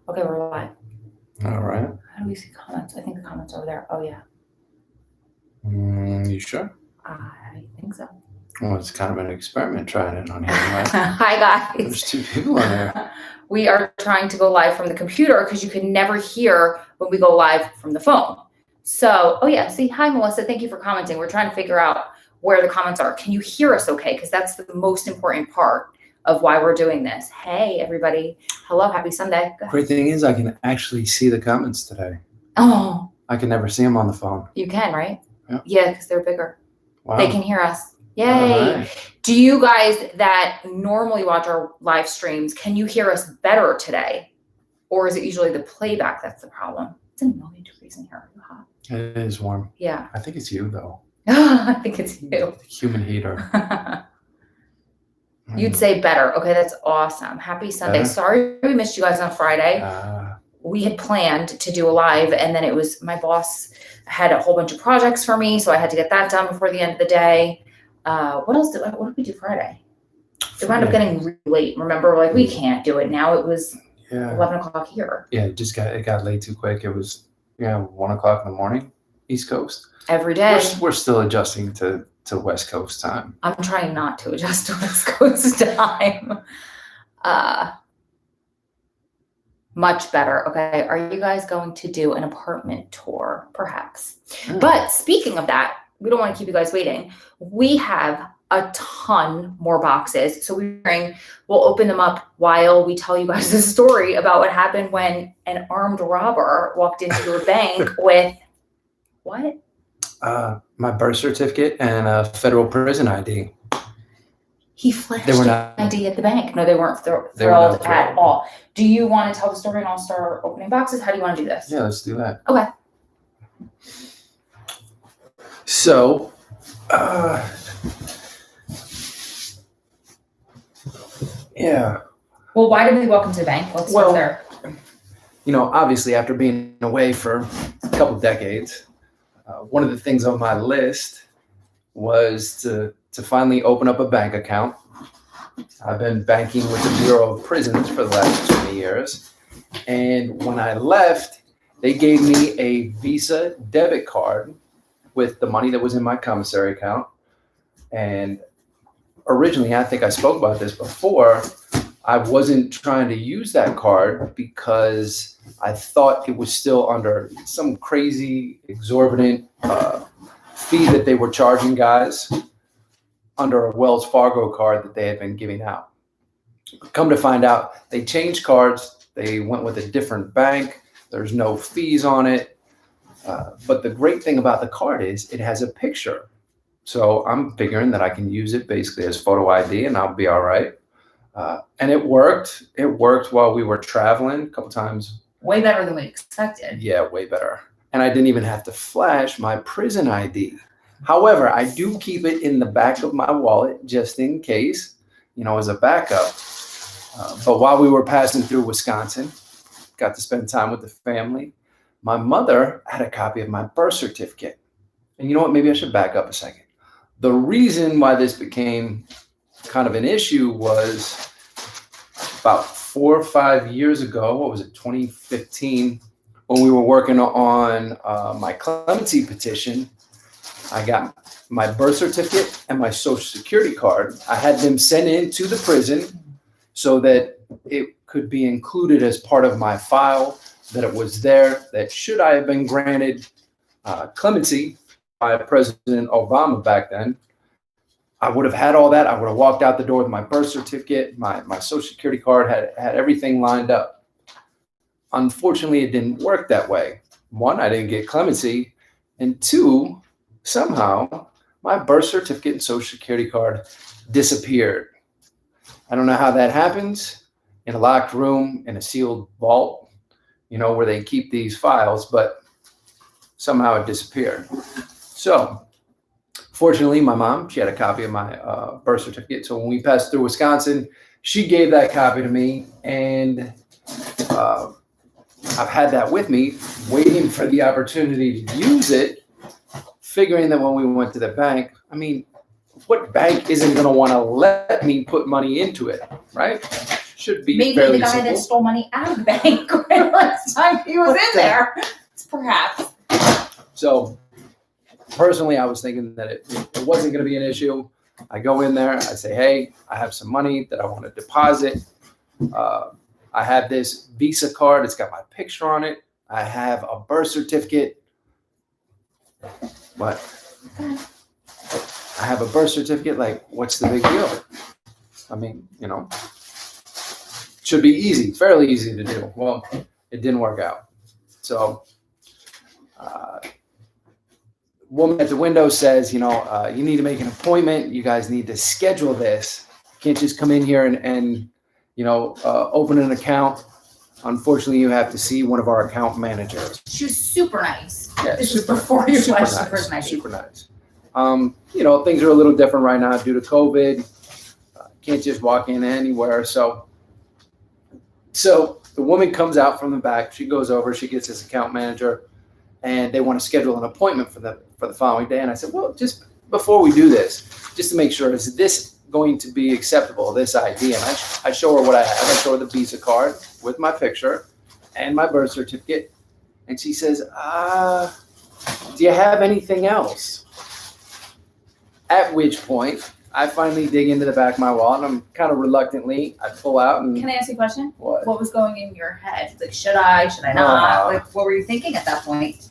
Okay, we're live. All right. How do we see comments? I think the comments are over there. Oh, yeah. You sure? I think so. Well, it's kind of an experiment trying it on here, right? Hi, guys. There's 2 people on there. We are trying to go live from the computer because you can never hear when we go live from the phone. So, oh yeah, see, hi, Melissa. Thank you for commenting. We're trying to figure out where the comments are. Can you hear us okay? Because that's the most important part of why we're doing this. Hey, everybody. Hello, happy Sunday. Great thing is I can actually see the comments today. Oh. I can never see them on the phone. You can, right? Yeah. Yeah, because they're bigger. Wow. They can hear us. Yay. Right. Do you guys that normally watch our live streams, can you hear us better today? Or is it usually the playback that's the problem? It's a million degrees in here. Hot. It is warm. Yeah. I think it's you, though. I think it's you. The human heater. You'd say better. Okay, that's awesome. Happy Sunday. Better? Sorry we missed you guys on Friday. We had planned to do a live, and then it was my boss had a whole bunch of projects for me, so I had to get that done before the end of the day. What did we do Friday? It wound up getting really late. Remember, like, we can't do it now. It was 11 o'clock here. Yeah, it got late too quick. It was 1 o'clock in the morning, East Coast. Every day. We're still adjusting to West Coast time. I'm trying not to adjust to West Coast time. Much better. Okay. Are you guys going to do an apartment tour? Perhaps. But speaking of that, we don't want to keep you guys waiting. We have a ton more boxes. So we'll open them up while we tell you guys the story about what happened when an armed robber walked into a bank with what? My birth certificate and a federal prison ID. He flashed an ID at the bank. No, they weren't thrilled at all. Do you want to tell the story and I'll start opening boxes? How do you want to do this? Yeah, let's do that. Okay. So, yeah. Well, why did we walk into the bank? Let's start there. Obviously after being away for a couple decades, one of the things on my list was to finally open up a bank account. I've been banking with the Bureau of Prisons for the last 20 years. And when I left, they gave me a Visa debit card with the money that was in my commissary account. And originally, I think I spoke about this before, I wasn't trying to use that card because I thought it was still under some crazy exorbitant fee that they were charging guys under a Wells Fargo card that they had been giving out. Come to find out, they changed cards. They went with a different bank. There's no fees on it. But the great thing about the card is it has a picture. So I'm figuring that I can use it basically as photo ID and I'll be all right. And it worked. It worked while we were traveling a couple times. Way better than we expected. Yeah, way better. And I didn't even have to flash my prison ID. However, I do keep it in the back of my wallet just in case, as a backup. But while we were passing through Wisconsin, got to spend time with the family, my mother had a copy of my birth certificate. And you know what? Maybe I should back up a second. The reason why this became kind of an issue was about 4 or 5 years ago, 2015, when we were working on my clemency petition. I got my birth certificate and my social security card. I had them sent in to the prison so that it could be included as part of my file, that it was there, that should I have been granted clemency by President Obama back then, I would have had all that. I would have walked out the door with my birth certificate, my social security card, had everything lined up. Unfortunately, it didn't work that way. 1, I didn't get clemency, and 2, somehow my birth certificate and social security card disappeared. I don't know how that happens in a locked room in a sealed vault, where they keep these files, but somehow it disappeared. So fortunately, my mom, she had a copy of my birth certificate. So when we passed through Wisconsin, she gave that copy to me, and I've had that with me, waiting for the opportunity to use it, figuring that when we went to the bank, what bank isn't going to want to let me put money into it, right? should be Maybe fairly the guy simple. that stole money out of the bank last time he was in there. Perhaps. So personally, I was thinking that it wasn't going to be an issue. I go in there, I say, hey, I have some money that I want to deposit. I have this Visa card. It's got my picture on it. I have a birth certificate. But I have a birth certificate. Like, what's the big deal? I mean, should be easy, fairly easy to do. Well, it didn't work out. So woman at the window says, you need to make an appointment. You guys need to schedule this. You can't just come in here and open an account. Unfortunately, you have to see one of our account managers. She was super nice. Yeah, this is before you flashed the prison ID. Super nice. Things are a little different right now due to COVID. Can't just walk in anywhere. So the woman comes out from the back. She goes over. She gets this account manager, and they want to schedule an appointment for the following day. And I said, well, just before we do this, just to make sure, is this going to be acceptable, this ID? And I show her what I have. I show her the Visa card with my picture and my birth certificate. And she says, do you have anything else? At which point, I finally dig into the back of my wallet, and I'm kind of reluctantly, I pull out and... Can I ask you a question? What? What was going in your head? Like, should I not? What were you thinking at that point?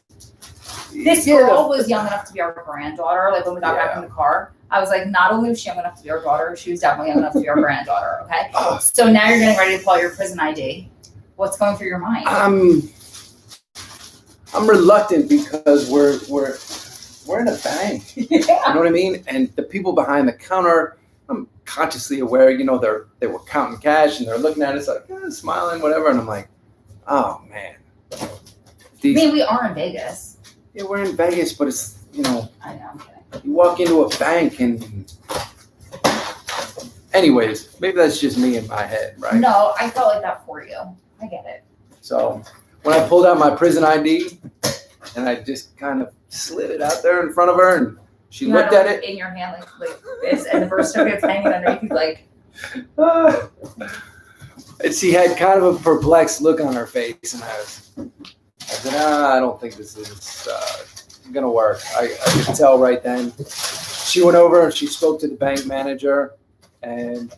This girl was young enough to be our granddaughter. Like, when we got back in the car, I was like, not only was she young enough to be our daughter, she was definitely young enough to be our granddaughter, okay? So now you're getting ready to pull out your prison ID. What's going through your mind? I'm reluctant because we're in a bank. Yeah. You know what I mean? And the people behind the counter, I'm consciously aware, they were counting cash and they're looking at us like, smiling, whatever. And I'm like, oh man. We are in Vegas. Yeah, we're in Vegas, but it's, I know, I'm kidding. You walk into a bank and anyways, maybe that's just me in my head, right? No, I felt like that for you. I get it. So when I pulled out my prison ID and I just kind of slid it out there in front of her, and she looked at it in your hand like this, and the birth certificate's hanging underneath you, like. And she had kind of a perplexed look on her face, and I said, I don't think this is gonna work. I could tell right then. She went over and she spoke to the bank manager, and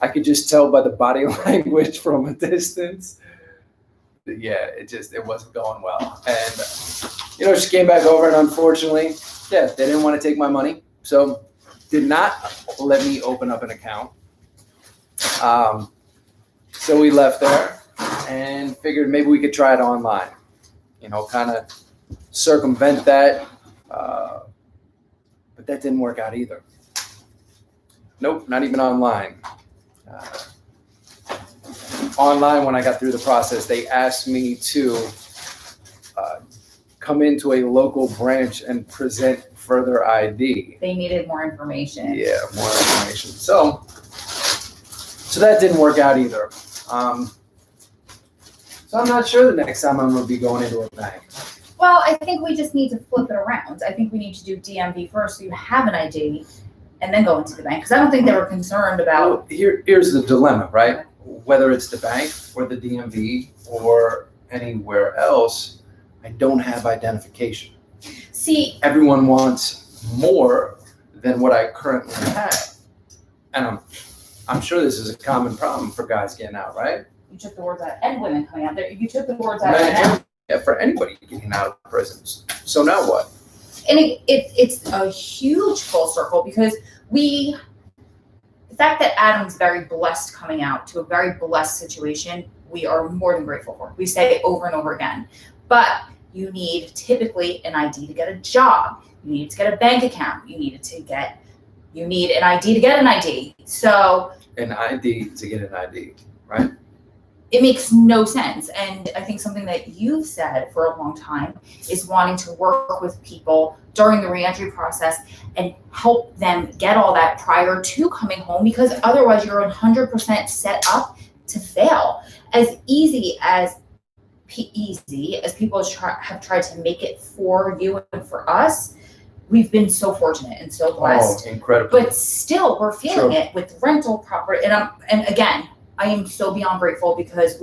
I could just tell by the body language from a distance. Yeah, it wasn't going well. And, she came back over, and unfortunately, they didn't want to take my money. So did not let me open up an account. So we left there and figured maybe we could try it online, kind of circumvent that. But that didn't work out either. Nope, not even online. Online, when I got through the process, they asked me to come into a local branch and present further ID. They needed more information. Yeah, more information. So that didn't work out either. So I'm not sure the next time I'm going to be going into a bank. Well, I think we just need to flip it around. I think we need to do DMV first so you have an ID and then go into the bank. Because I don't think they were concerned about... Well, here's the dilemma, right? Whether it's the bank or the DMV or anywhere else, I don't have identification. See... Everyone wants more than what I currently have. And I'm sure this is a common problem for guys getting out, right? You took the words out, and women coming out there. You took the words out of it. Yeah, for anybody getting out of prisons. So now what? And it's a huge full circle because the fact that Adam's very blessed coming out to a very blessed situation, we are more than grateful for. We say it over and over again. But you need typically an ID to get a job. You need to get a bank account. You need an ID to get an ID. So an ID to get an ID, right? It makes no sense. And I think something that you've said for a long time is wanting to work with people during the reentry process and help them get all that prior to coming home, because otherwise you're 100% set up to fail. As easy as people have tried to make it for you and for us, we've been so fortunate and so blessed. Oh, incredible. But still, we're feeling it with rental property. And again, I am so beyond grateful because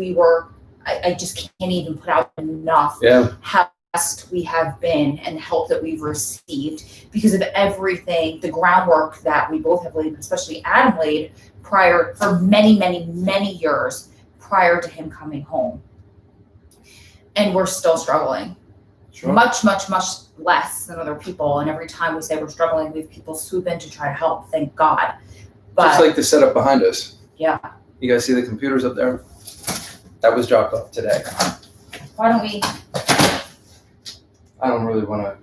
I just can't even put out enough how blessed we have been and the help that we've received because of everything, the groundwork that we both have laid, especially Adam laid for many, many, many years prior to him coming home. And we're still struggling. Sure. Much, much, much less than other people. And every time we say we're struggling, we have people swoop in to try to help. Thank God. But just like the setup behind us. Yeah. You guys see the computers up there? That was dropped off today. Why don't we? I don't really want to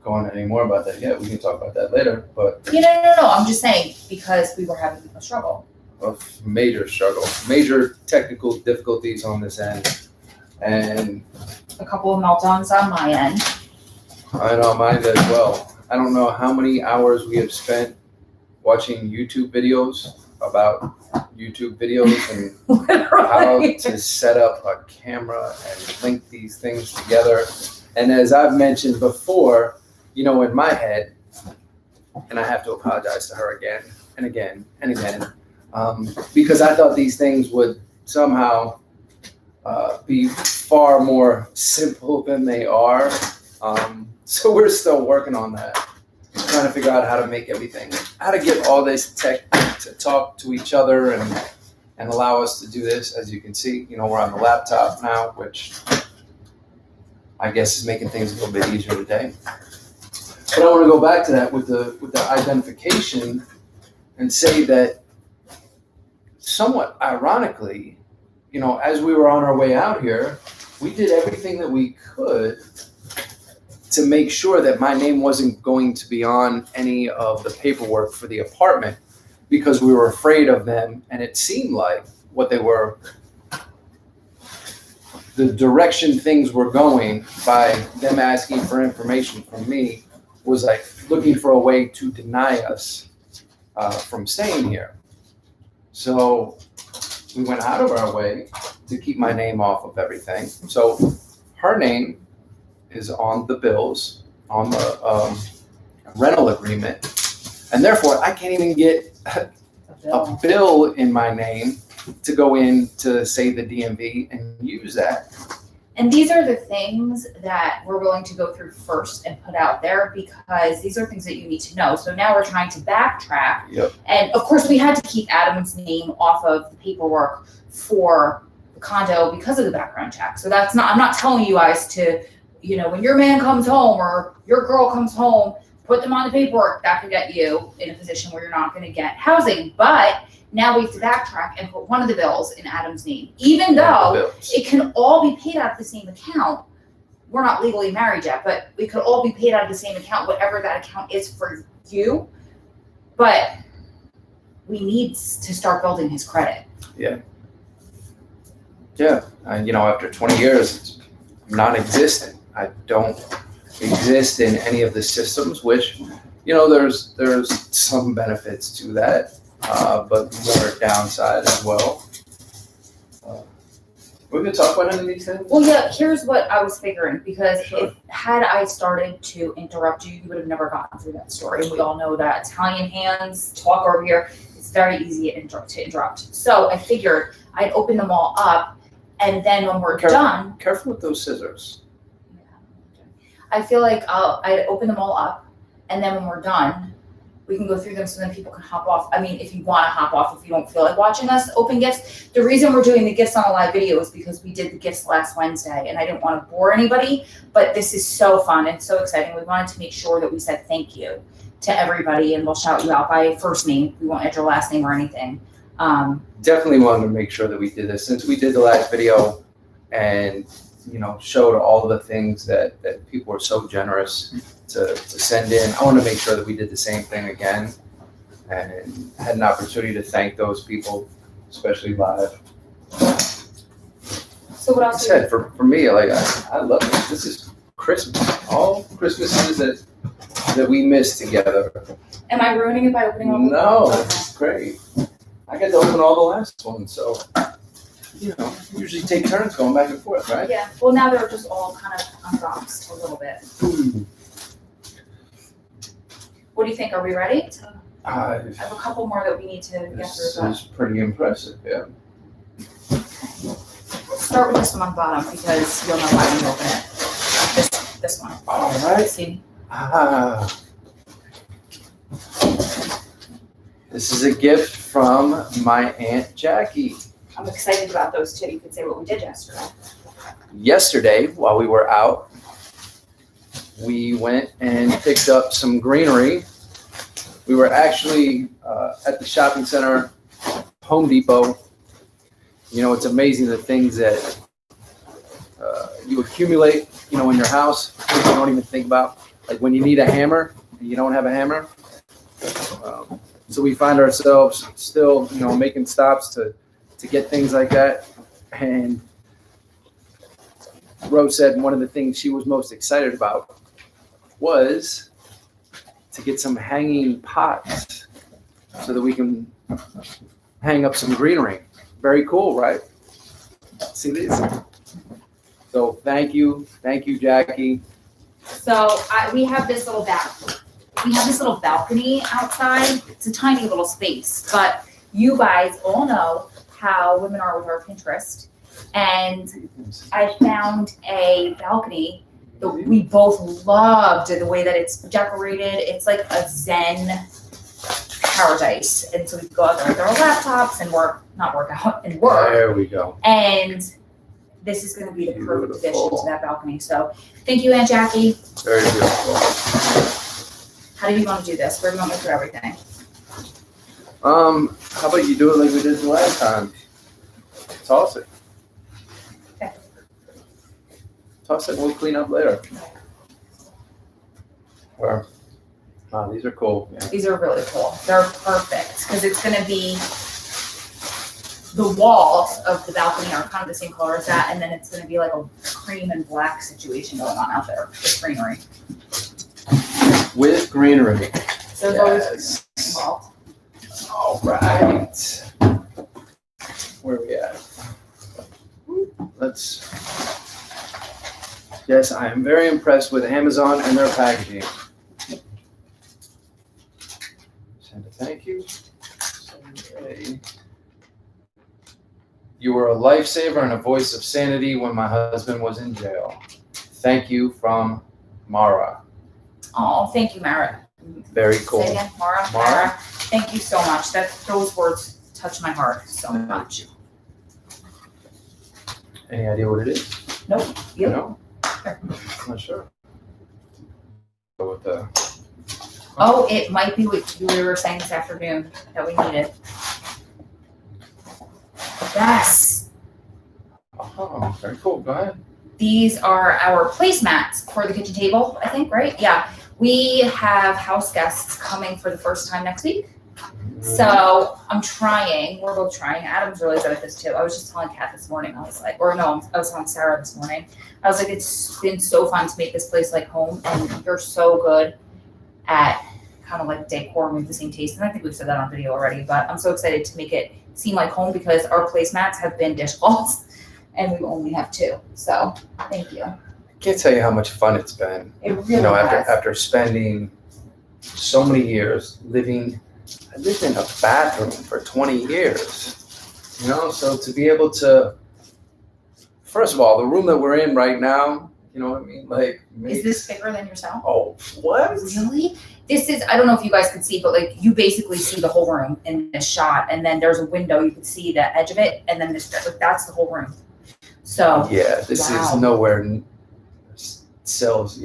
go on any more about that yet. We can talk about that later. But No. I'm just saying because we were having a struggle. A major struggle, major technical difficulties on this end, and a couple of meltdowns on my end. I know mine as well. I don't know how many hours we have spent watching YouTube videos about YouTube videos and how to set up a camera and link these things together. And as I've mentioned before, in my head, and I have to apologize to her again and again and again, because I thought these things would somehow be far more simple than they are. So we're still working on that, trying to figure out how to make everything, how to get all this tech to talk to each other and allow us to do this. As you can see, we're on the laptop now, which I guess is making things a little bit easier today. But I want to go back to that with the identification and say that somewhat ironically, as we were on our way out here, we did everything that we could to make sure that my name wasn't going to be on any of the paperwork for the apartment because we were afraid of them. And it seemed like the direction things were going by them asking for information from me was like looking for a way to deny us from staying here. So we went out of our way to keep my name off of everything. So her name is on the bills, on the rental agreement, and therefore I can't even get a bill in my name to go in to say the DMV and use that. And these are the things that we're willing to go through first and put out there because these are things that you need to know. So now we're trying to backtrack. Yep. And of course we had to keep Adam's name off of the paperwork for the condo because of the background check. So I'm not telling you guys to, when your man comes home or your girl comes home, put them on the paperwork. That could get you in a position where you're not going to get housing. But now we have to backtrack and put one of the bills in Adam's name, even though it can all be paid out of the same account. We're not legally married yet, but we could all be paid out of the same account, whatever that account is for you. But we need to start building his credit. Yeah. After 20 years, it's non-existent. I don't exist in any of the systems, which, there's some benefits to that. But more downside as well. We're going to talk about any of these things? Well, yeah, here's what I was figuring, because had I started to interrupt you, you would have never gotten through that story. And we all know that Italian hands talk over here. It's very easy to interrupt. So I figured I'd open them all up, and then when we're done... Careful with those scissors. I feel like I'd open them all up, and then when we're done, we can go through them so then people can hop off. I mean, if you want to hop off, if you don't feel like watching us open gifts. The reason we're doing the gifts on a live video is because we did the gifts last Wednesday, and I didn't want to bore anybody, but this is so fun and so exciting. We wanted to make sure that we said thank you to everybody, and we'll shout you out by first name. We won't add your last name or anything. Definitely wanted to make sure that we did this since we did the last video and showed all the things that people were so generous to send in. I want to make sure that we did the same thing again and had an opportunity to thank those people, especially live. So what else? I said, for me, I love this. This is Christmas. All Christmases that we miss together. Am I ruining it by opening all the No, that's great. I got to open all the last ones, so usually take turns going back and forth, right? Yeah. Well, now they're just all kind of unboxed a little bit. What do you think? Are we ready? I have a couple more that we need to get through. This is pretty impressive, yeah. Start with this one on the bottom because you'll know why when you open it. This one. All right. See? This is a gift from my Aunt Jackie. I'm excited about those too. You could say what we did yesterday. Yesterday, while we were out, we went and picked up some greenery. We were actually at the shopping center, Home Depot. You know, it's amazing the things that you accumulate, you know, in your house, you don't even think about. Like when you need a hammer and you don't have a hammer. So we find ourselves still, you know, making stops to get things like that. And Rose said one of the things she was most excited about was to get some hanging pots so that we can hang up some greenery. Very cool, right? See these? So thank you, Jackie. So we have this little balcony outside. It's a tiny little space, but you guys all know how women are with our Pinterest. And I found a balcony that we both loved the way that it's decorated. It's like a Zen paradise. And so we go out there with our laptops and work. There we go. And this is going to be the perfect addition to that balcony. So thank you, Aunt Jackie. Very beautiful. How do you want to do this? Where do you want me to put everything? How about you do it like we did the last time? Toss it. Okay. Toss it and we'll clean up later. Where? Wow, these are cool. Yeah. These are really cool. They're perfect because it's going to be the walls of the balcony are kind of the same color as that, and then it's going to be like a cream and black situation going on out there with greenery. With greenery. So there's always involved. All right. Where are we at? Yes, I am very impressed with Amazon and their packaging. Send a thank you. You were a lifesaver and a voice of sanity when my husband was in jail. Thank you from Mara. Oh, thank you, Mara. Very cool. Say again, Mara. Mara. Thank you so much. Those words touch my heart so much. Any idea what it is? Nope. You? No? Not sure. Go with the... Oh, it might be what we were saying this afternoon that we needed. Yes. Oh, very cool. Go ahead. These are our placemats for the kitchen table, I think, right? Yeah. We have house guests coming for the first time next week. So we're both trying. Adam's really good at this too. I was just telling Kat this morning, I was telling Sarah this morning. I was like, it's been so fun to make this place like home, and you're so good at kind of like decor with the same taste. And I think we've said that on video already, but I'm so excited to make it seem like home because our placemats have been dishcloths and we only have 2. So thank you. I can't tell you how much fun it's been. It really has. After spending so many years I lived in a bathroom for 20 years, so to be able to, first of all, the room that we're in right now, you know what I mean? Like, is this bigger than yourself? Oh, what? Really? This is, I don't know if you guys could see, but like you basically see the whole room in this shot, and then there's a window, you can see the edge of it, and then that's the whole room. So yeah, this is nowhere sells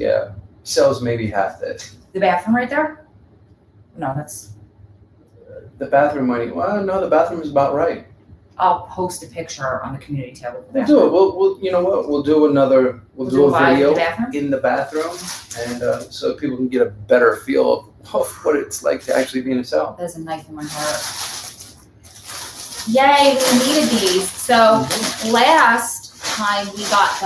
maybe half this. The bathroom right there? No, that's the bathroom. No, the bathroom is about right. I'll post a picture on the community tab of the We'll bathroom. do it. We'll you know what? We'll do a video in the bathroom, and so people can get a better feel of what it's like to actually be in a cell. There's a knife in my heart. Yay, we needed these. So last time we got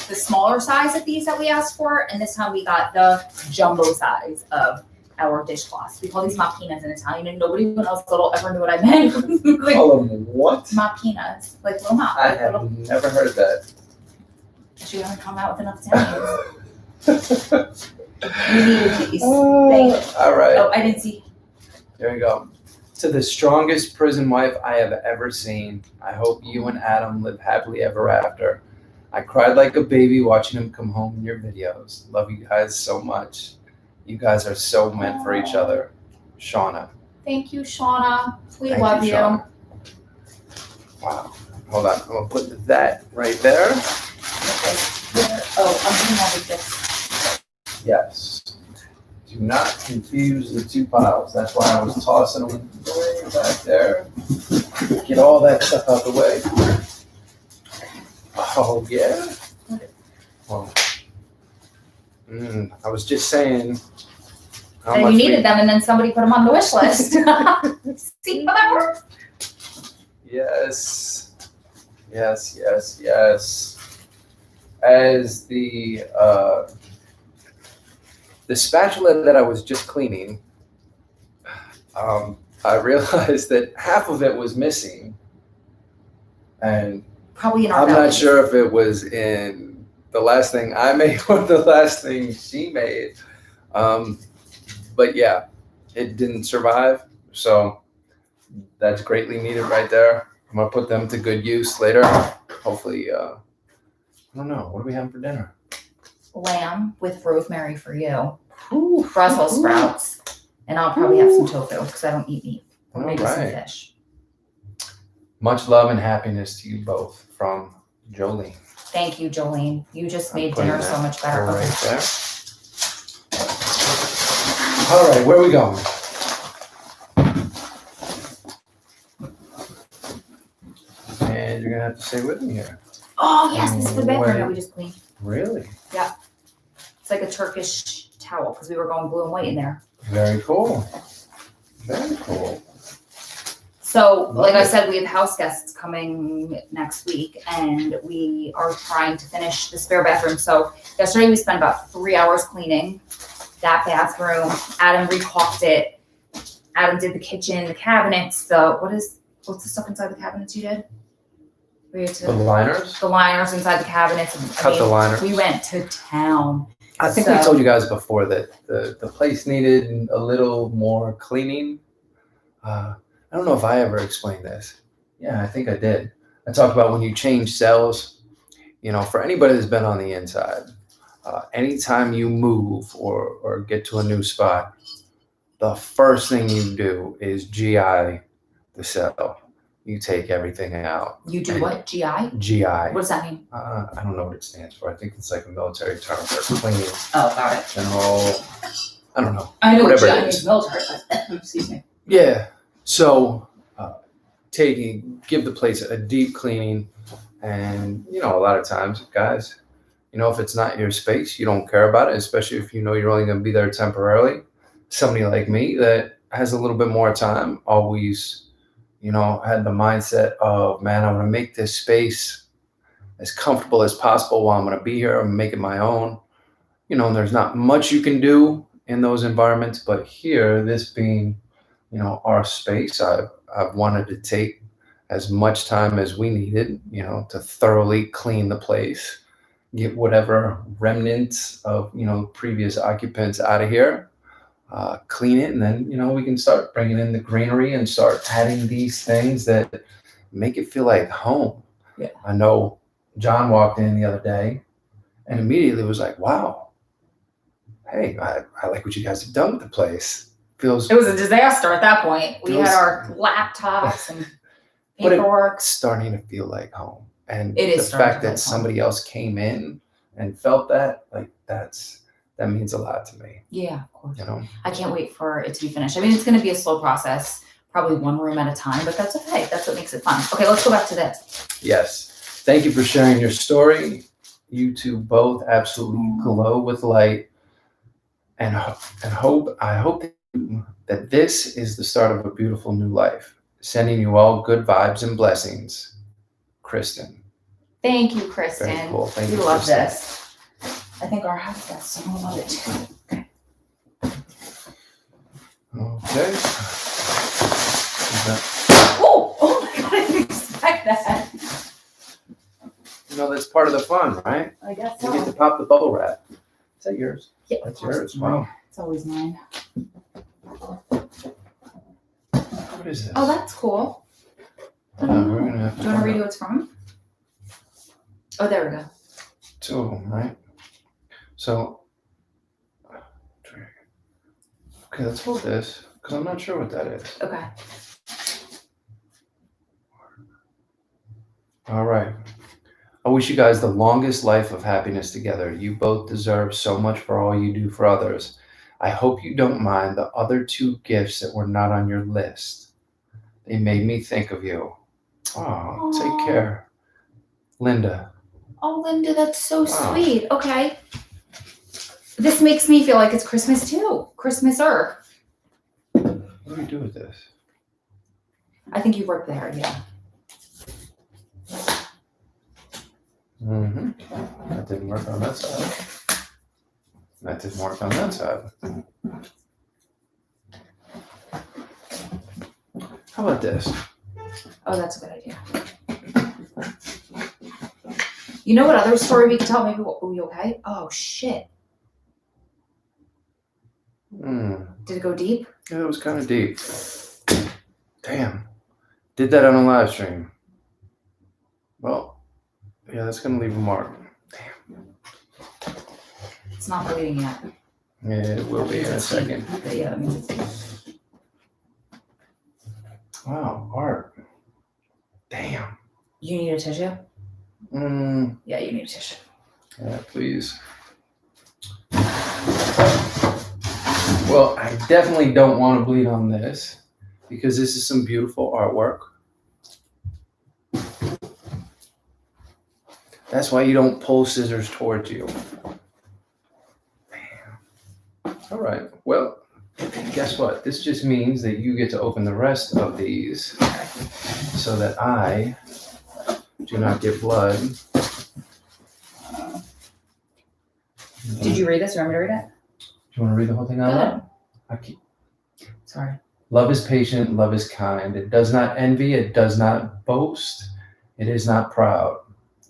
the smaller size of these that we asked for, and this time we got the jumbo size of our dishcloths. We call these mappinas in Italian, and nobody else will ever knew what I meant. Like, call them what? Mappinas, like little mop. I have never heard that. She haven't come out with enough Italians. We needed these. All right. Oh, I didn't see. There you go. to the strongest prison wife I have ever seen. I hope you and Adam live happily ever after. I cried like a baby watching him come home in your videos. Love you guys so much. You guys are so meant for each other. Shauna. Thank you, Shauna. We Thank love you. Shauna. Wow. Hold on. I'm going to put that right there. Oh, I'm doing all of this. Yes. Do not confuse the two piles. That's why I was tossing them way back there. Get all that stuff out the way. Oh, yeah. Well, I was just saying. And you needed them, and then somebody put them on the wish list. See how that works? Yes. Yes, yes, yes. As the spatula that I was just cleaning, I realized that half of it was missing. And probably in our I'm bellies. not sure if it was in the last thing I made or the last thing she made. But yeah, it didn't survive. So that's greatly needed right there. I'm going to put them to good use later. Hopefully, I don't know. What are we having for dinner? Lamb with rosemary for you. Ooh, Brussels sprouts. And I'll probably have some tofu because I don't eat meat. Or All maybe some right. fish. Much love and happiness to you both from Jolene. Thank you, Jolene. You just made putting dinner that so much better. right there. All right, where are we going? And you're gonna have to stay with me here. Oh yes, this is the bedroom Wait. that we just cleaned. Really? It's like a Turkish towel because we were going blue and white in there. Very cool. Very cool. So, like I Love it. said, we have house guests coming next week, and we are trying to finish the spare bathroom. So yesterday we spent about 3 hours cleaning that bathroom. Adam recaulked it. Adam did the kitchen, the cabinets, what's the stuff inside the cabinets you did? We had The to, liners? the liners inside the cabinets. And, Cut the liners. We went to town. I think So- we told you guys before that the place needed a little more cleaning. I don't know if I ever explained this. Yeah, I think I did. I talked about when you change cells, for anybody that's been on the inside, anytime you move or get to a new spot, the first thing you do is GI the cell. You take everything out. You do what? GI? GI. What does that mean? I don't know what it stands for. I think it's like a military term for cleaning. Oh, got it. General, I don't know. I know what Whatever it GI is. means military, but excuse me. Yeah. So give the place a deep cleaning. And, a lot of times, guys, if it's not your space, you don't care about it, especially if you're only going to be there temporarily. Somebody like me that has a little bit more time always, had the mindset of, man, I'm going to make this space as comfortable as possible while I'm going to be here and make it my own. And there's not much you can do in those environments, but here, this being, our space, I've wanted to take as much time as we needed, to thoroughly clean the place, get whatever remnants of, previous occupants out of here, clean it, and then, we can start bringing in the greenery and start adding these things that make it feel like home. Yeah. I know John walked in the other day and immediately was like, wow, hey, I like what you guys have done with the place. It was a disaster at that point. We had our laptops and But paperwork. it's starting to feel like home. And It is the starting to fact feel that like somebody else came in and felt that, that means a lot to me. Yeah, of course. You know? I can't wait for it to be finished. I mean, it's going to be a slow process, probably one room at a time, but that's okay. That's what makes it fun. Okay, let's go back to this. Yes. Thank you for sharing your story. You two both absolutely glow with light. And I hope that this is the start of a beautiful new life. Sending you all good vibes and blessings. Kristen. Thank you, Kristen. Very cool. Thank we you, love Kristen. this. I think our house got so love it too. Okay. Okay. Oh my God, I didn't expect that. That's part of the fun, right? I guess You get to so. pop the bubble wrap. Is that yours? Yeah, of That's course yours. it's mine. Wow. It's always mine. What is this? Oh, that's cool. We're gonna have Do you want to read who it's from? Oh, there we go. Two of them, right? So, okay, let's hold this because I'm not sure what that is. Okay. All right. I wish you guys the longest life of happiness together. You both deserve so much for all you do for others. I hope you don't mind the other 2 gifts that were not on your list. They made me think of you. Oh, take care. Linda. Oh, Linda, that's so sweet. Okay. This makes me feel like it's Christmas too. Christmas-er. What do we do with this? I think you work there, yeah. That didn't work on that side. That didn't work on that side. How about this? Oh, that's a good idea. You know what other story we could tell? Maybe, oh, you okay? Oh, shit. Did it go deep? Yeah, it was kind of deep. Damn. Did that on a live stream. Well, yeah, that's going to leave a mark. Damn. It's not bleeding yet. Yeah, it will be in a second. But yeah, that means it's... Wow, art. Damn. You need a tissue? Yeah, you need a tissue. Yeah, please. Well, I definitely don't want to bleed on this because this is some beautiful artwork. That's why you don't pull scissors towards you. Damn. All right. Well, guess what? This just means that you get to open the rest of these so that I do not get blood. Did you read this? You want me to read it? Do you want to read the whole thing out loud? Sorry. Love is patient, love is kind. It does not envy, it does not boast, it is not proud.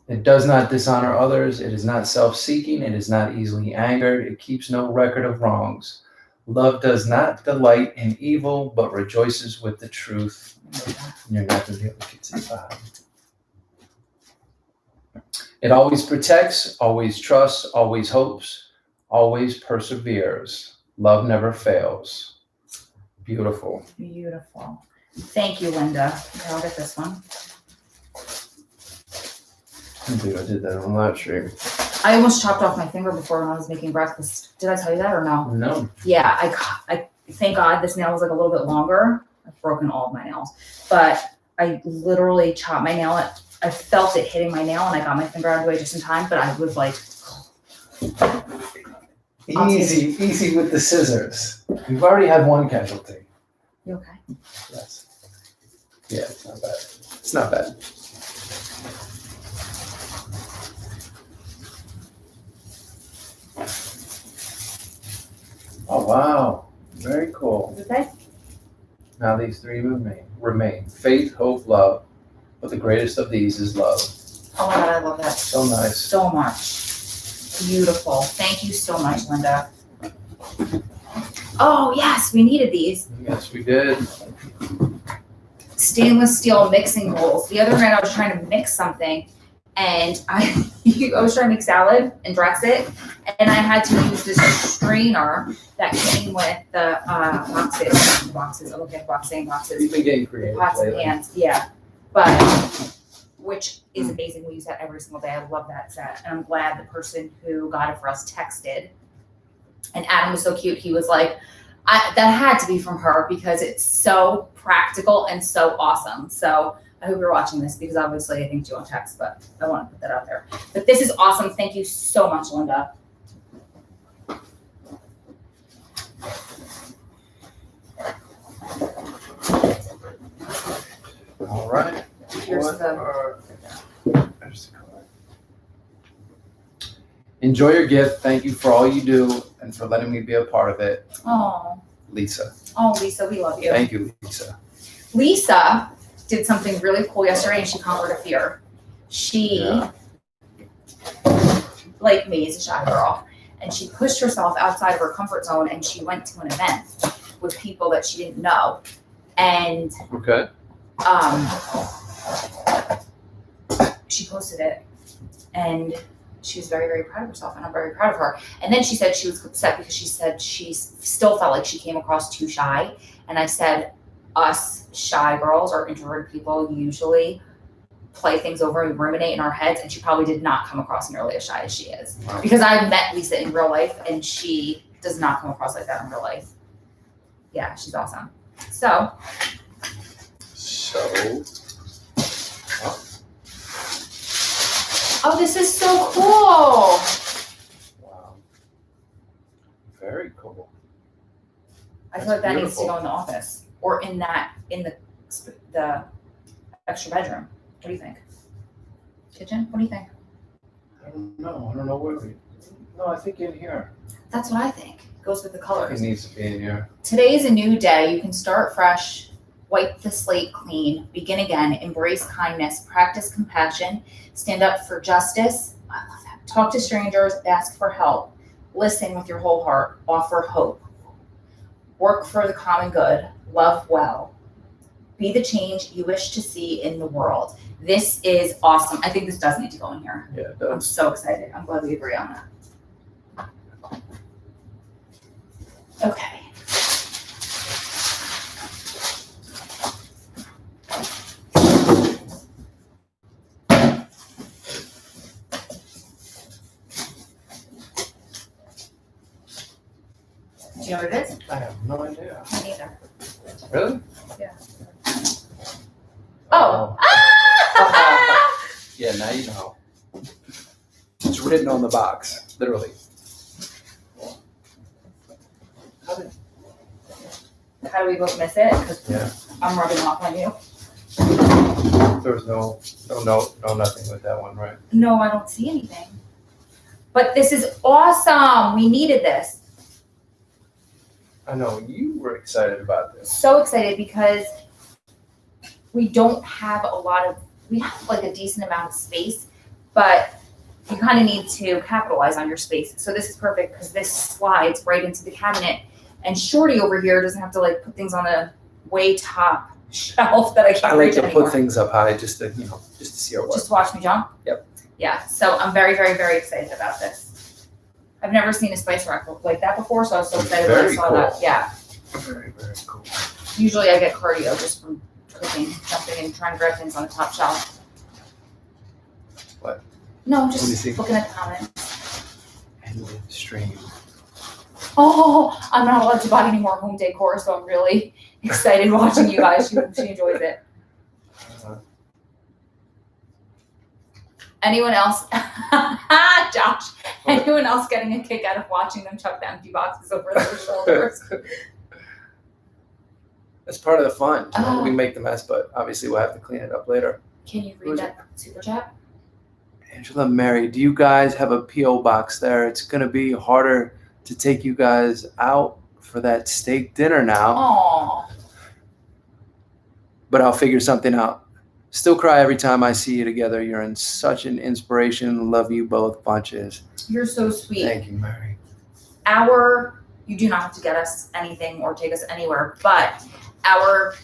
It does not dishonor others, it is not self-seeking, it is not easily angered, it keeps no record of wrongs. Love does not delight in evil, but rejoices with the truth. You're not going to be able to get to the bottom. It always protects, always trusts, always hopes, always perseveres. Love never fails. Beautiful. Beautiful. Thank you, Linda. Okay, I'll get this one. Dude, I did that on live stream. I almost chopped off my finger before when I was making breakfast. Did I tell you that or no? No. Yeah, I thank God this nail was like a little bit longer. I've broken all of my nails. But I literally chopped my nail. I felt it hitting my nail and I got my finger out of the way just in time, but I was like... Easy with the scissors. We've already had one casualty. You okay? Yes. Yeah, it's not bad. It's not bad. Oh, wow. Very cool. Okay. Now these 3 remain. Faith, hope, love. But the greatest of these is love. Oh my God, I love that. So nice. So much. Beautiful. Thank you so much, Linda. Oh, yes, we needed these. Yes, we did. Stainless steel mixing bowls. The other night I was trying to mix something and I was trying to make salad and dress it. And I had to use this strainer that came with the boxes. I look at boxes. You've been getting creative. Pots and pans, yeah. But, which is amazing. We use that every single day. I love that set. And I'm glad the person who got it for us texted. And Adam was so cute. He was like, that had to be from her because it's so practical and so awesome. So I hope you're watching this because obviously I think you won't text, but I want to put that out there. But this is awesome. Thank you so much, Linda. All right. Here's there's the card. Enjoy your gift. Thank you for all you do and for letting me be a part of it. Oh. Lisa. Oh, Lisa, we love you. Thank you, Lisa. Lisa did something really cool yesterday and she conquered a fear. She, like me, is a shy girl. And she pushed herself outside of her comfort zone and she went to an event with people that she didn't know. And Okay. She posted it, and she was very, very proud of herself, and I'm very proud of her. And then she said she was upset because she said she still felt like she came across too shy. And I said, us shy girls or introverted people usually play things over and ruminate in our heads, and she probably did not come across nearly as shy as she is. Wow. Because I've met Lisa in real life, and she does not come across like that in real life. Yeah, she's awesome. So. Oh, this is so cool. Wow. Very cool. I feel like that needs to go in the office or in the extra bedroom. What do you think? Kitchen? What do you think? I don't know. I don't know where we. No, I think in here. That's what I think. Goes with the colors. It needs to be in here. Today is a new day. You can start fresh, wipe the slate clean, begin again, embrace kindness, practice compassion, stand up for justice. I love that. Talk to strangers, ask for help, listen with your whole heart, offer hope, work for the common good, love well, be the change you wish to see in the world. This is awesome. I think this does need to go in here. Yeah, it does. I'm so excited. I'm glad we agree on that. Okay. Do you know what it is? I have no idea. Me neither. Really? Yeah. Oh. Yeah, now you know. It's written on the box, literally. How do we both miss it? Because Yeah. I'm rubbing off on you. There was no note, no nothing with that one, right? No, I don't see anything. But this is awesome. We needed this. I know you were excited about this. So excited because we don't have we have like a decent amount of space, but you kind of need to capitalize on your space. So this is perfect because this slides right into the cabinet, and Shorty over here doesn't have to like put things on a way top shelf that I can't I like reach to anymore. put things up high just to see our work. Just watch me jump? Yep. Yeah, so I'm very, very, very excited about this. I've never seen a spice rack look like that before, so I was so excited when I Very saw cool. that. Yeah. Very, very cool. Usually I get cardio just from cooking, jumping and trying to grab things on the top shelf. What? No, Let me just see. looking at the comments. And stream. Oh, I'm not allowed to buy any more home decor, so I'm really excited watching you guys. She enjoys it. Anyone else? Josh, anyone else getting a kick out of watching them chuck the empty boxes over their shoulders? That's part of the fun. You know, Oh. we make the mess, but obviously we'll have to clean it up later. Can you read that super chat? Angela, Mary, do you guys have a P.O. box there? It's going to be harder to take you guys out for that steak dinner now, Aw. but I'll figure something out. Still cry every time I see you together. You're in such an inspiration. Love you both bunches. You're so sweet. Thank you, Mary. You do not have to get us anything or take us anywhere, but our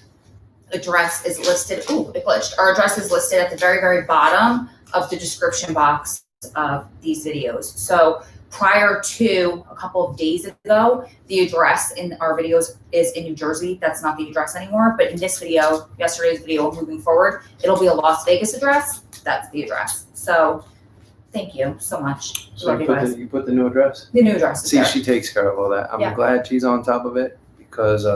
address is listed. Ooh, it glitched. Our address is listed at the very, very bottom of the description box of these videos. So prior to a couple of days ago, the address in our videos is in New Jersey. That's not the address anymore. But in this video, yesterday's video, moving forward, it'll be a Las Vegas address. That's the address. So thank you so much. So Love you guys. you put the new address? The new address is See, there. she takes care of all that. I'm Yeah. glad she's on top of it because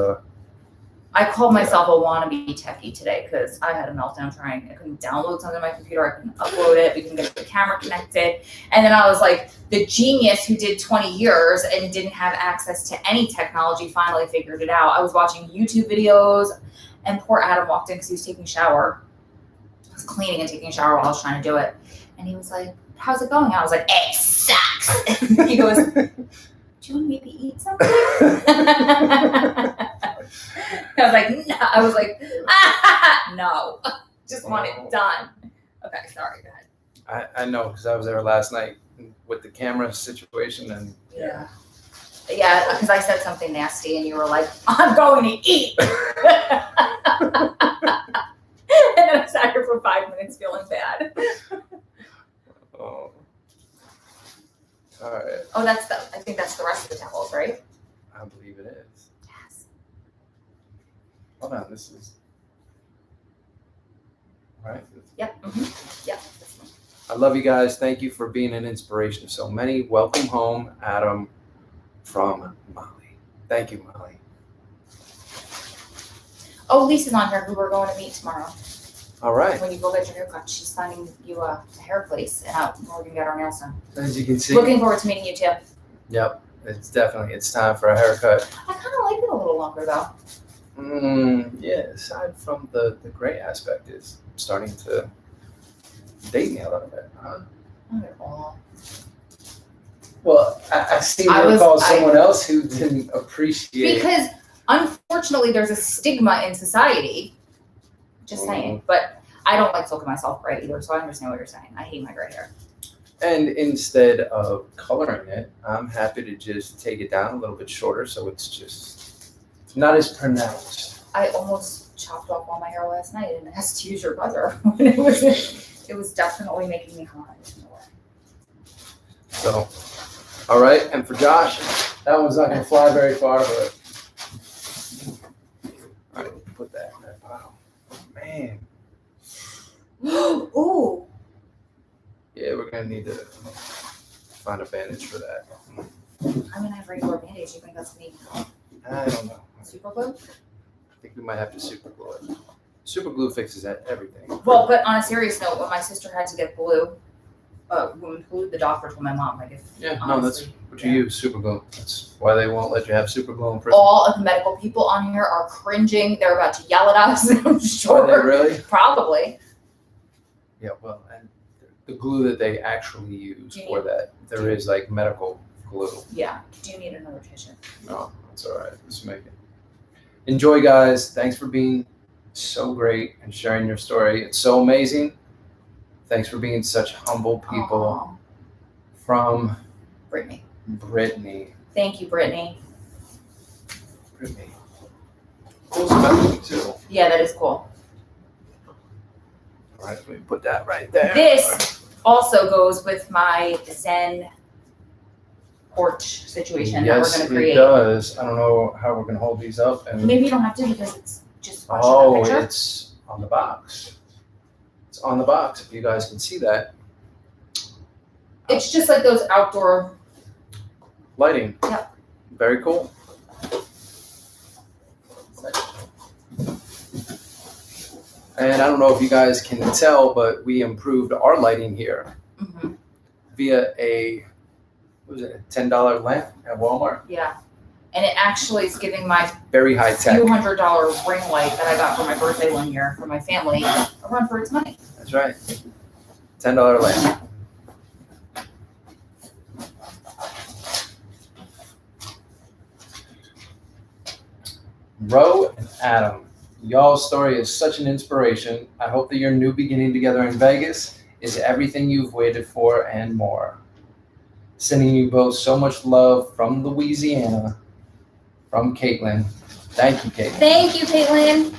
I called myself a wannabe techie today because I had a meltdown trying. I couldn't download something on my computer. I couldn't upload it. We couldn't get the camera connected. And then I was like, the genius who did 20 years and didn't have access to any technology finally figured it out. I was watching YouTube videos, and poor Adam walked in because he was taking a shower. I was cleaning and taking a shower while I was trying to do it. And he was like, how's it going? I was like, it sucks. And he goes, do you want me to eat something? I was like, no, just want it done. Okay, sorry, go ahead. I know because I was there last night with the camera situation and Yeah. Yeah, because I said something nasty and you were like, I'm going to eat. And then I sat here for 5 minutes feeling bad. Oh. All right. Oh, I think that's the rest of the towels, right? I believe it is. Yes. Hold on, this is. Right. Yep. Mm-hmm. Yep. This one. I love you guys. Thank you for being an inspiration to so many. Welcome home, Adam from Molly. Thank you, Molly. Oh, Lisa's on here, who we're going to meet tomorrow. All right. When you go get your haircut, she's finding you a hair place, and we're going to get our nails done. As you can see. Looking forward to meeting you too. Yep. It's time for a haircut. I kind of like it a little longer though. Yeah, aside from the gray aspect is starting to date me a little bit, huh? Not at all. Well, I seem to recall someone else who didn't appreciate. Because unfortunately, there's a stigma in society. Just saying. But I don't like looking myself gray either, so I understand what you're saying. I hate my gray hair. And instead of coloring it, I'm happy to just take it down a little bit shorter so it's just not as pronounced. I almost chopped off all my hair last night and asked to use your buzzer. It was definitely making me hot. So, all right. And for Josh, that one's not going to fly very far, but all right, put that in that pile. Man. Ooh. Yeah, we're going to need to find a bandage for that. I mean, I have regular bandage. You think that's me? I don't know. Super glue? I think we might have to super glue it. Super glue fixes everything. Well, but on a serious note, when my sister had to get wound glue, the doctor told my mom, like, if Yeah, honestly, no, that's what you use, super glue. That's why they won't let you have super glue in prison. all of the medical people on here are cringing. They're about to yell at us. I'm sure. Are they really? Probably. Yeah, well, and the glue that they actually use for that, there is like medical glue. Yeah. Do you need another tissue? No, that's all right. Let's make it. Enjoy, guys. Thanks for being so great and sharing your story. It's so amazing. Thanks for being such humble people. Aww. From Brittany. Thank you, Brittany. Brittany. Cool spelling too. Yeah, that is cool. All right, let me put that right there. This also goes with my Zen porch situation that we're going to create. Yes, it does. I don't know how we're going to hold these up. And maybe you don't have to because it's just oh, picture. It's on the box. It's on the box. If you guys can see that. It's just like those outdoor lighting. Yep. Very cool. And I don't know if you guys can tell, but we improved our lighting here via a $10 lamp at Walmart. Yeah. And it actually is giving my very high tech $200 ring light that I got for my birthday one year for my family a run for its money. That's right. $10 lamp. Ro and Adam, y'all's story is such an inspiration. I hope that your new beginning together in Vegas is everything you've waited for and more. Sending you both so much love from Louisiana, from Caitlin. Thank you, Caitlin.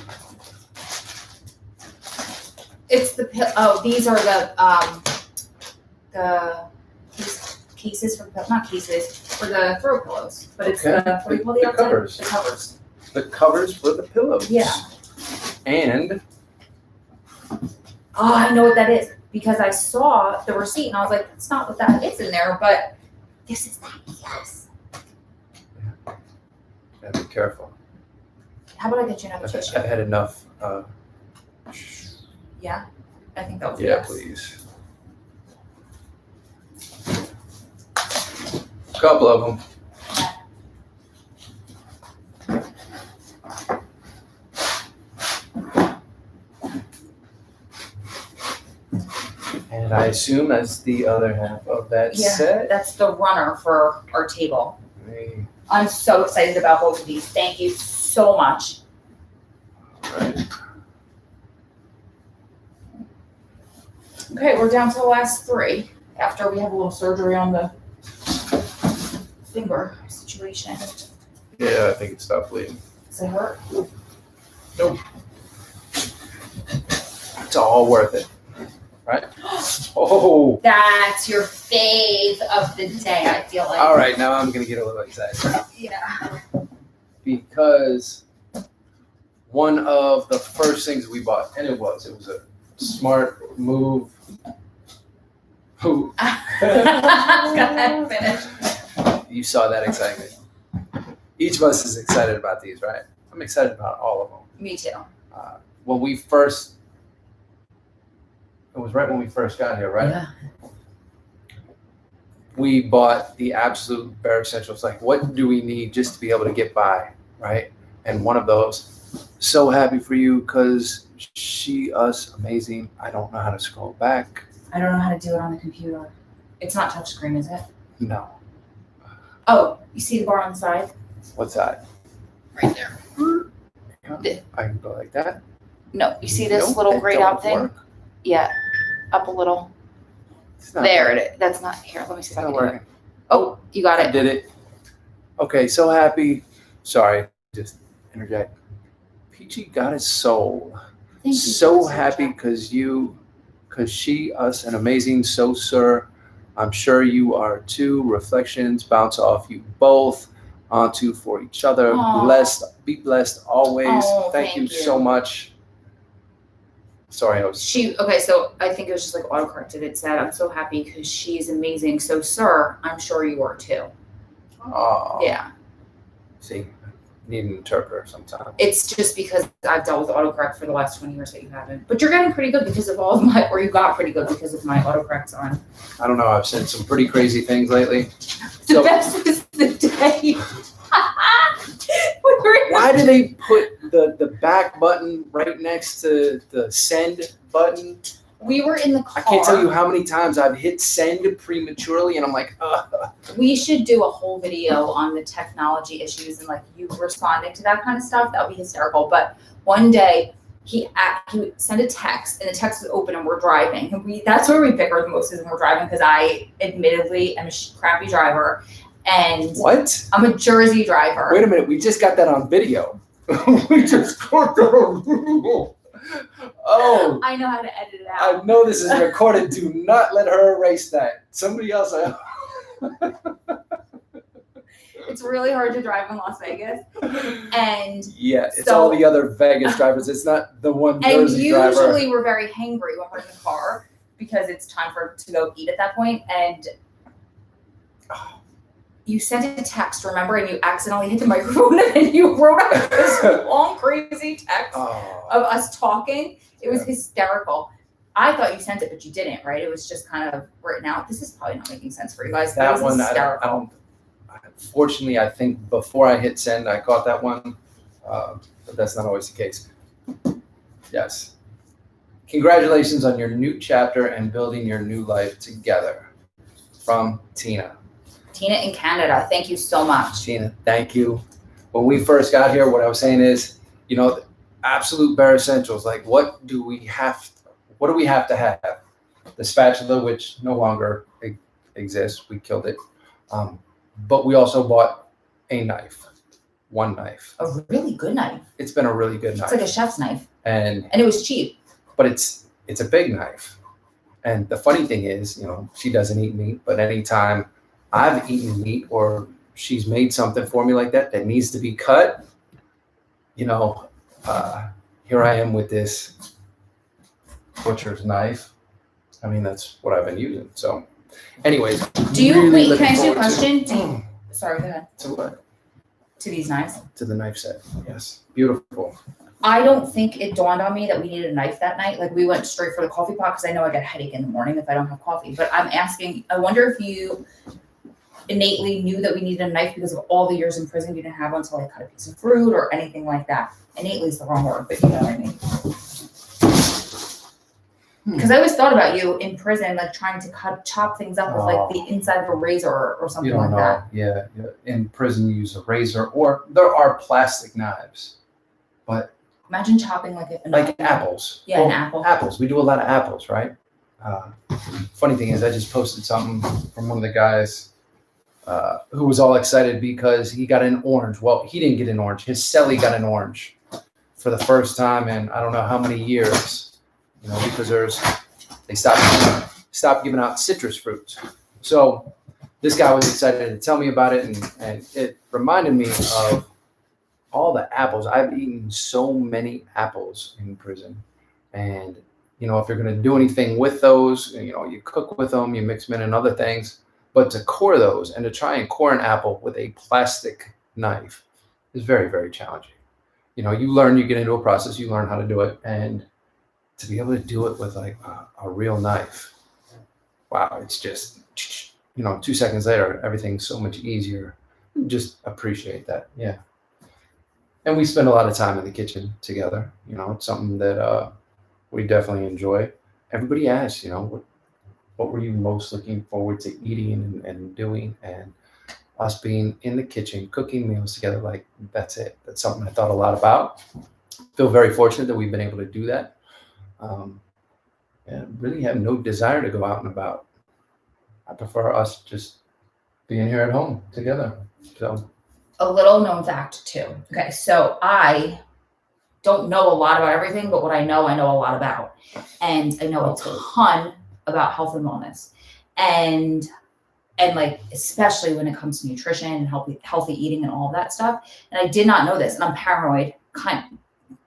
Not cases for the throw pillows, but it's the what do you call the covers. The covers. The covers for the pillows. Yeah. And I know what that is because I saw the receipt and I was like, that's not what that is in there, but this is that. Yes. Gotta be careful. How about I get you another tissue? I've had enough. Yeah, I think that was yes. Please. A couple of them. And I assume that's the other half of that set. That's the runner for our table. Hey. I'm so excited about both of these. Thank you so much. All right. Okay, we're down to the last three after we have a little surgery on the finger situation. Yeah, I think it stopped bleeding. Does it hurt? Nope. It's all worth it, right? Oh. That's your fave of the day, I feel like. All right, now I'm gonna get a little excited. Yeah. Because one of the first things we bought, and it was a smart move. Go ahead, finish. You saw that excitement. Each of us is excited about these, right? I'm excited about all of them. Me too. When we first, it was right when we first got here, right? Yeah. We bought the absolute bare essentials. Like, what do we need just to be able to get by, right? And one of those, so happy for you because she, us, amazing. I don't know how to scroll back. I don't know how to do it on the computer. It's not touchscreen, is it? No. Oh, you see the bar on the side? What's that? Right there. Yeah, I can go like that. No, you see this Nope, little that grayed don't out thing? work. Yeah, up a little. It's not There working. it is. That's not here. Let me see if It's I not can do it. working. Oh, you got I it. did it. Okay, so happy. Sorry, just interject. Peachy got his soul. Thank you. So happy because she, us, an amazing. So, sir, I'm sure you are too. Reflections bounce off you both onto for each other. Aw. Blessed, be blessed always. Oh, thank you thank so you. much. Sorry, I was. Okay, so I think it was just like autocorrected. It said, I'm so happy because she's amazing. So, sir, I'm sure you are too. Oh, Yeah. See, need an interpreter sometime. It's just because I've dealt with autocorrect for the last 20 years that you haven't. But you're getting pretty good because of all of my, or you got pretty good because of my autocorrects on. I don't know. I've seen some pretty crazy things lately. The So best was the day. why do they put the back button right next to the send button? We were in the car. I can't tell you how many times I've hit send prematurely, and I'm like, ugh. We should do a whole video on the technology issues and like you responding to that kind of stuff. That would be hysterical. But one day he would send a text and the text was open and we're driving. And that's where we bicker the most is when we're driving because I admittedly am a crappy driver and What? I'm a Jersey driver. Wait a minute. We just got that on video. We just got that on video. Oh, I know how to edit it out. I know this is recorded. Do not let her erase that. Somebody else. It's really hard to drive in Las Vegas. And Yeah, it's so- all the other Vegas drivers. It's not the one and Jersey driver. usually we're very hangry when we're in the car because it's time to go eat at that point. And you sent a text, remember, and you accidentally hit the microphone and you wrote out this long, crazy text Oh. of us talking. It was hysterical. I thought you sent it, but you didn't, right? It was just kind of written out. This is probably not making sense for you guys. That was one, I hysterical. don't. Fortunately, I think before I hit send, I caught that one, but that's not always the case. Yes. Congratulations on your new chapter and building your new life together. From Tina. Tina in Canada, thank you so much. Tina, thank you. When we first got here, what I was saying is, absolute bare essentials. Like, what do we have to have? The spatula, which no longer exists. We killed it. But we also bought a knife. One knife. A really good knife. It's been a really good It's knife. like a chef's knife. And it was cheap. But it's a big knife. And the funny thing is, she doesn't eat meat, but anytime I've eaten meat or she's made something for me like that needs to be cut, here I am with this butcher's knife. I mean, that's what I've been using. So anyways. Do you, really wait, can I ask you a looking forward question? Sorry, go ahead. To what? To these knives? To the knife set. Yes. Beautiful. I don't think it dawned on me that we needed a knife that night. Like we went straight for the coffee pot because I know I get a headache in the morning if I don't have coffee. But I'm asking, I wonder if you innately knew that we needed a knife because of all the years in prison you didn't have one to like cut a piece of fruit or anything like that. Innately is the wrong word, but you know what I mean. Because I always thought about you in prison, like trying to chop things up with like the inside of a razor or something You don't like that. know. Yeah. In prison, you use a razor, or there are plastic knives, but Imagine chopping like apples. Yeah, an apple. Apples. We do a lot of apples, right? Funny thing is, I just posted something from one of the guys who was all excited because he got an orange. Well, he didn't get an orange. His celly got an orange for the first time in I don't know how many years, because they stopped giving out citrus fruits. So this guy was excited to tell me about it, and it reminded me of all the apples. I've eaten so many apples in prison. And, if you're going to do anything with those, you cook with them, you mix them in and other things. But to core those and to try and core an apple with a plastic knife is very, very challenging. You get into a process, you learn how to do it. And to be able to do it with like a real knife, wow, it's just, 2 seconds later, everything's so much easier. Just appreciate that. Yeah. And we spend a lot of time in the kitchen together. It's something that we definitely enjoy. Everybody asks, what were you most looking forward to eating and doing? And us being in the kitchen, cooking meals together, like that's it. That's something I thought a lot about. Feel very fortunate that we've been able to do that. And really have no desire to go out and about. I prefer us just being here at home together. So a little known fact too. Okay, so I don't know a lot about everything, but what I know a lot about. And I know a ton about health and wellness. And like, especially when it comes to nutrition and healthy eating and all of that stuff. And I did not know this. And I'm paranoid, kind of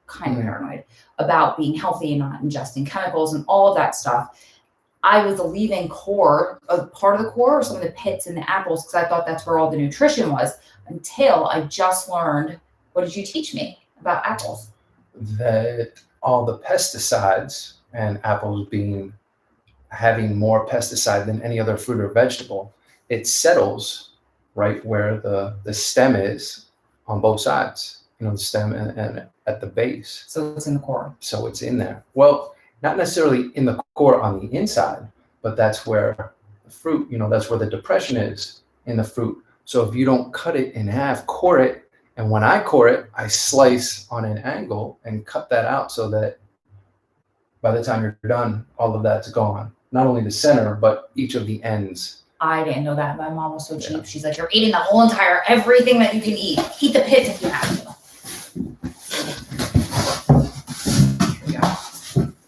paranoid about being healthy and not ingesting chemicals and all of that stuff. I was leaving part of the core, some of the pits and the apples, because I thought that's where all the nutrition was, until I just learned, what did you teach me about apples? That all the pesticides, and apples having more pesticide than any other fruit or vegetable, it settles right where the stem is on both sides, the stem and at the base. So it's in the core. So it's in there. Well, not necessarily in the core on the inside, but that's where the fruit, that's where the depression is in the fruit. So if you don't cut it in half, core it, and when I core it, I slice on an angle and cut that out so that by the time you're done, all of that's gone. Not only the center, but each of the ends. I didn't know that. My mom was so cheap. She's like, you're eating the whole entire, everything that you can eat. Eat the pits if you have to.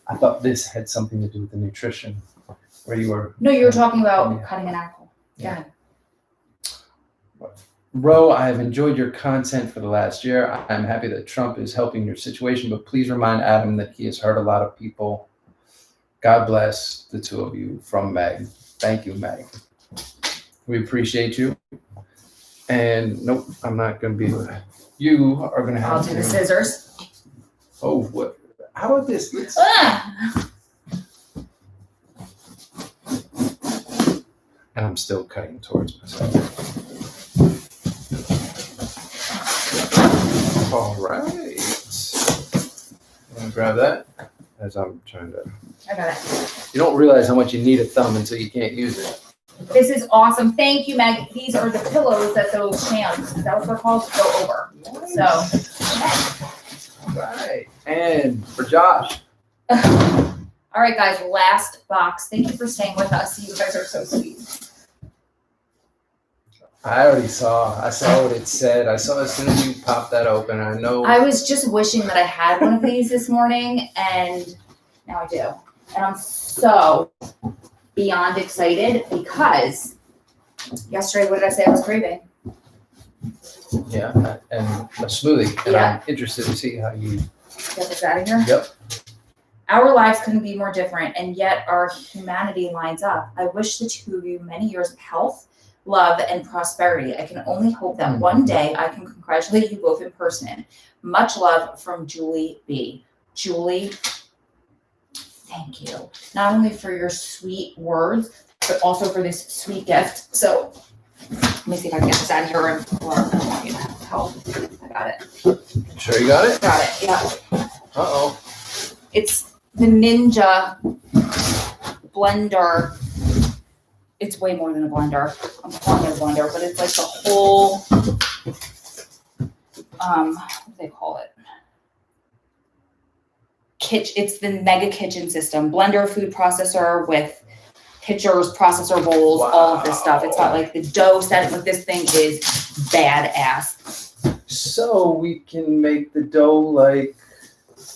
I thought this had something to do with the nutrition, where you were. No, you were talking about cutting an apple. Yeah. Ro, I have enjoyed your content for the last year. I'm happy that Trump is helping your situation, but please remind Adam that he has hurt a lot of people. God bless the two of you, from Meg. Thank you, Meg. We appreciate you. And nope, I'm not going to be able to. You are going to have I'll do the scissors. Oh, what? How about this? And I'm still cutting towards myself. All right. I'm going to grab that as I'm trying to. I got it. You don't realize how much you need a thumb until you can't use it. This is awesome. Thank you, Meg. These are the pillows that those shams, is that what they're called, go over. Nice. So. All right. And for Josh. All right, guys, last box. Thank you for staying with us. You guys are so sweet. I saw what it said. I saw as soon as you popped that open. I know. I was just wishing that I had one of these this morning, and now I do. And I'm so beyond excited because yesterday, what did I say I was craving? Yeah, and a smoothie. And I'm interested to see how you get this out of here. Yep. Our lives couldn't be more different, and yet our humanity lines up. I wish the two of you many years of health, love, and prosperity. I can only hope that one day I can congratulate you both in person. Much love from Julie B. Julie, thank you. Not only for your sweet words, but also for this sweet gift. So let me see if I can get this out of here. I don't want you to have to help. I got it. Sure you got it? Got it, yeah. Uh-oh. It's the Ninja blender. It's way more than a blender. I'm calling it a blender, but it's like the whole, what do they call it? It's the mega kitchen system. Blender, food processor with pitchers, processor bowls, all of this stuff. It's got like the dough set. Like this thing is badass. So we can make the dough like.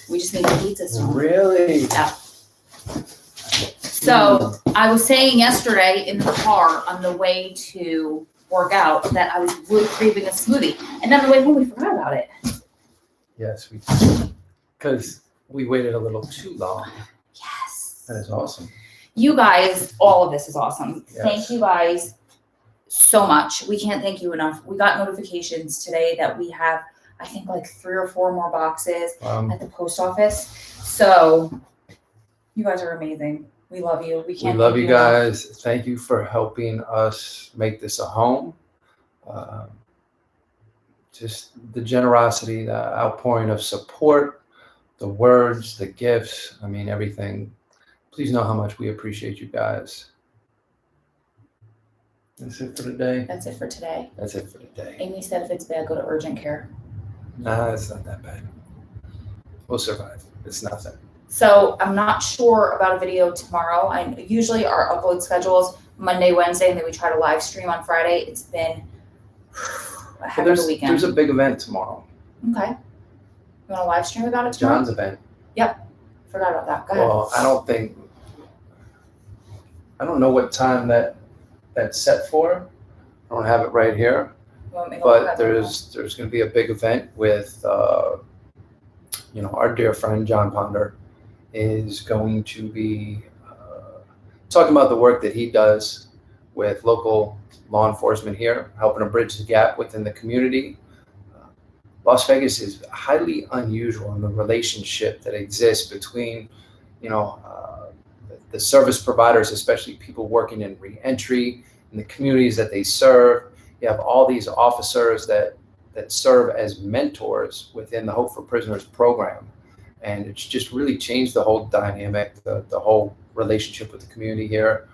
We just need the pizza stone. Really? Yeah. So I was saying yesterday in the car on the way to work out that I was really craving a smoothie, and then on the way home we forgot about it. Yes, we because we waited a little too long. Yes. That is awesome. You guys, all of this is awesome. Yes. Thank you guys so much. We can't thank you enough. We got notifications today that we have, I think, like 3 or 4 more boxes at the post office. So you guys are amazing. We love you. We can't. We love you guys. Enough. Thank you for helping us make this a home. Just the generosity, the outpouring of support, the words, the gifts. I mean, everything. Please know how much we appreciate you guys. That's it for today. That's it for today. That's it for today. Amy said if it's bad, go to urgent care. Nah, it's not that bad. We'll survive. It's nothing. So I'm not sure about a video tomorrow. Usually our upload schedules Monday, Wednesday, and then we try to live stream on Friday. It's been a heck of a weekend. There's a big event tomorrow. Okay. You want to live stream about it tomorrow? John's event. Yep. Forgot about that. Go ahead. Well, I don't know what time that's set for. I don't have it right here. But there's going to be a big event with, our dear friend John Ponder is going to be talking about the work that he does with local law enforcement here, helping to bridge the gap within the community. Las Vegas is highly unusual in the relationship that exists between, the service providers, especially people working in reentry, in the communities that they serve. You have all these officers that serve as mentors within the Hope for Prisoners program. And it's just really changed the whole dynamic, the whole relationship with the community here.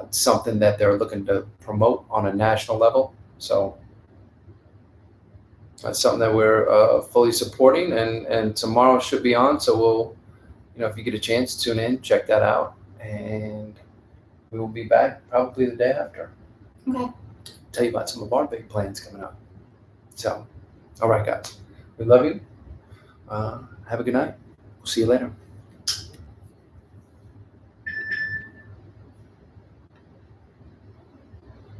It's something that they're looking to promote on a national level. So that's something that we're fully supporting, and tomorrow should be on. So we'll, if you get a chance, tune in, check that out. And we will be back probably the day after. Okay. Tell you about some of our big plans coming up. So, all right, guys, we love you. Have a good night. We'll see you later.